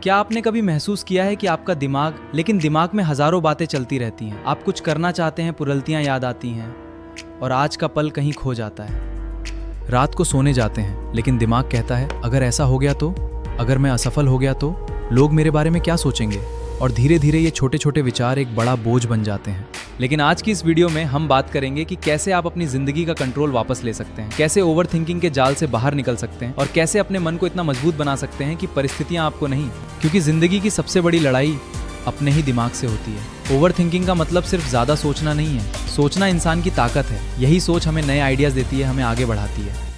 क्या आपने कभी महसूस किया है कि आपका दिमाग में हजारों बातें चलती रहती हैं। आप कुछ करना चाहते हैं, पुरल्तियां याद आती हैं और आज का पल कहीं खो जाता है। रात को सोने जाते हैं लेकिन दिमाग कहता है अगर ऐसा हो गया तो, अगर मैं असफल हो गया तो, लोग मेरे बारे में क्या सोचेंगे। और धीरे धीरे ये छोटे छोटे विचार एक बड़ा बोझ बन जाते हैं। लेकिन आज की इस वीडियो में हम बात करेंगे कि कैसे आप अपनी जिंदगी का कंट्रोल वापस ले सकते हैं, कैसे ओवरथिंकिंग के जाल से बाहर निकल सकते हैं और कैसे अपने मन को इतना मजबूत बना सकते हैं कि परिस्थितियां आपको नहीं, क्योंकि जिंदगी की सबसे बड़ी लड़ाई अपने ही दिमाग से होती है। ओवरथिंकिंग का मतलब सिर्फ ज्यादा सोचना नहीं है। सोचना इंसान की ताकत है। यही सोच हमें नए आइडियाज देती है, हमें आगे बढ़ाती है।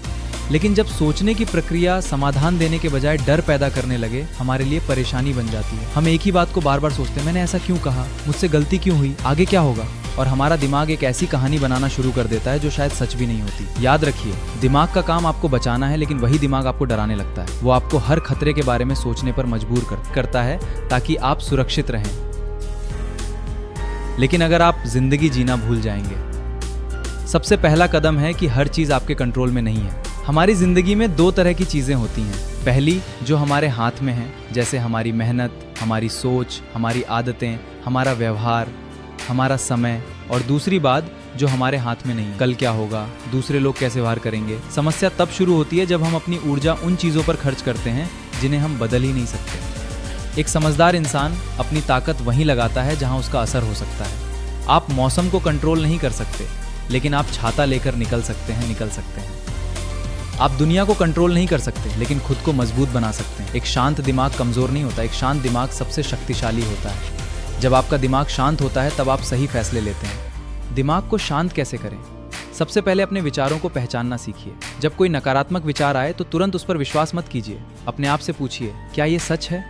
लेकिन जब सोचने की प्रक्रिया समाधान देने के बजाय डर पैदा करने लगे, हमारे लिए परेशानी बन जाती है। हम एक ही बात को बार बार सोचते हैं, मैंने ऐसा क्यों कहा, मुझसे गलती क्यों हुई, आगे क्या होगा। और हमारा दिमाग एक ऐसी कहानी बनाना शुरू कर देता है जो शायद सच भी नहीं होती। याद रखिए, दिमाग का काम आपको बचाना है, लेकिन वही दिमाग आपको डराने लगता है। वो आपको हर खतरे के बारे में सोचने पर मजबूर करता है ताकि आप सुरक्षित रहें। लेकिन अगर आप जिंदगी जीना भूल जाएंगे, सबसे पहला कदम है कि हर चीज आपके कंट्रोल में नहीं है। हमारी जिंदगी में दो तरह की चीजें होती हैं। पहली जो हमारे हाथ में है, जैसे हमारी मेहनत, हमारी सोच, हमारी आदतें, हमारा व्यवहार, हमारा समय। और दूसरी बात जो हमारे हाथ में नहीं, कल क्या होगा, दूसरे लोग कैसे व्यवहार करेंगे। समस्या तब शुरू होती है जब हम अपनी ऊर्जा उन चीजों पर खर्च करते हैं जिन्हें हम बदल ही नहीं सकते। एक समझदार इंसान अपनी ताकत वहीं लगाता है जहां उसका असर हो सकता है। आप मौसम को कंट्रोल नहीं कर सकते, लेकिन आप छाता लेकर निकल सकते हैं। आप दुनिया को कंट्रोल नहीं कर सकते, लेकिन खुद को मजबूत बना सकते हैं। एक शांत दिमाग कमजोर नहीं होता, एक शांत दिमाग सबसे शक्तिशाली होता है। जब आपका दिमाग शांत होता है तब आप सही फैसले लेते हैं। दिमाग को शांत कैसे करें? सबसे पहले अपने विचारों को पहचानना सीखिए। जब कोई नकारात्मक विचार आए तो तुरंत उस पर विश्वास मत कीजिए। अपने आप से पूछिए, क्या ये सच है?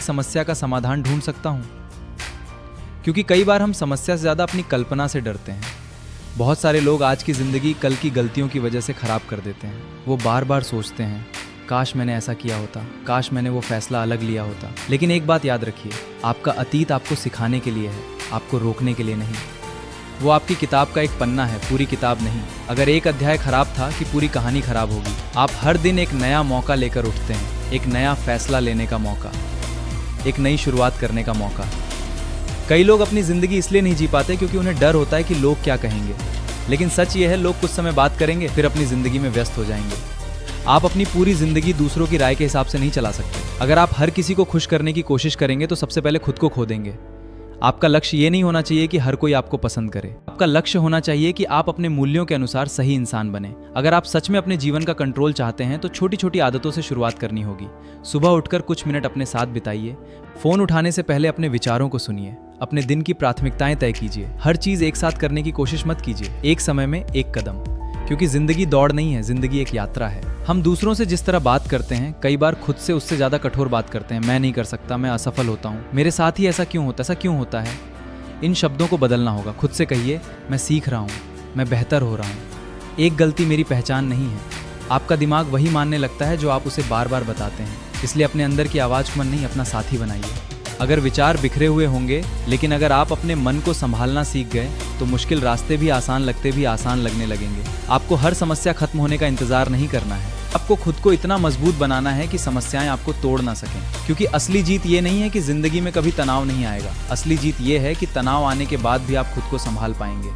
समस्या का समाधान ढूंढ सकता हूं? क्योंकि कई बार हम समस्या से ज्यादा अपनी कल्पना से डरते हैं। बहुत सारे लोग आज की जिंदगी कल की गलतियों की वजह से खराब कर देते हैं। वो बार बार सोचते हैं, काश मैंने ऐसा किया होता, काश मैंने वो फैसला अलग लिया होता। लेकिन एक बात याद रखिए, आपका अतीत आपको सिखाने के लिए है, आपको रोकने के लिए नहीं। वो आपकी किताब का एक पन्ना है, पूरी किताब नहीं। अगर एक अध्याय खराब था कि पूरी कहानी खराब होगी। आप हर दिन एक नया मौका लेकर उठते हैं, एक नया फैसला लेने का मौका, एक नई शुरुआत करने का मौका। कई लोग अपनी जिंदगी इसलिए नहीं जी पाते क्योंकि उन्हें डर होता है कि लोग क्या कहेंगे। लेकिन सच ये है, लोग कुछ समय बात करेंगे, फिर अपनी जिंदगी में व्यस्त हो जाएंगे। आप अपनी पूरी जिंदगी दूसरों की राय के हिसाब से नहीं चला सकते। अगर आप हर किसी को खुश करने की कोशिश करेंगे तो सबसे पहले खुद को खो देंगे। आपका लक्ष्य ये नहीं होना चाहिए कि हर कोई आपको पसंद करे। आपका लक्ष्य होना चाहिए कि आप अपने मूल्यों के अनुसार सही इंसान बने। अगर आप सच में अपने जीवन का कंट्रोल चाहते हैं तो छोटी छोटी आदतों से शुरुआत करनी होगी। सुबह उठकर कुछ मिनट अपने साथ बिताइए। फोन उठाने से पहले अपने विचारों को सुनिए। अपने दिन की प्राथमिकताएं तय कीजिए। हर चीज एक साथ करने की कोशिश मत कीजिए। एक समय में एक कदम, क्योंकि जिंदगी दौड़ नहीं है, जिंदगी एक यात्रा है। हम दूसरों से जिस तरह बात करते हैं, कई बार खुद से उससे ज्यादा कठोर बात करते हैं। मैं नहीं कर सकता, मैं असफल होता हूँ, मेरे साथ ही ऐसा क्यों होता है। इन शब्दों को बदलना होगा। खुद से कहिए, मैं सीख रहा हूँ, मैं बेहतर हो रहा हूँ, एक गलती मेरी पहचान नहीं है। आपका दिमाग वही मानने लगता है जो आप उसे बार बार बताते हैं। इसलिए अपने अंदर की आवाज को मन नहीं, अपना साथी बनाइए। अगर विचार बिखरे हुए होंगे, लेकिन अगर आप अपने मन को संभालना सीख गए तो मुश्किल रास्ते भी आसान लगने लगेंगे। आपको हर समस्या खत्म होने का इंतजार नहीं करना है। आपको खुद को इतना मजबूत बनाना है कि समस्याएं आपको तोड़ ना सकें। क्योंकि असली जीत ये नहीं है कि जिंदगी में कभी तनाव नहीं आएगा। असली जीत ये है कि तनाव आने के बाद भी आप खुद को संभाल पाएंगे।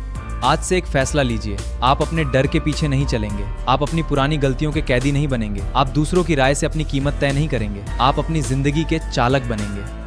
आज से एक फैसला लीजिए, आप अपने डर के पीछे नहीं चलेंगे। आप अपनी पुरानी गलतियों के कैदी नहीं बनेंगे। आप दूसरों की राय से अपनी कीमत तय नहीं करेंगे। आप अपनी जिंदगी के चालक बनेंगे।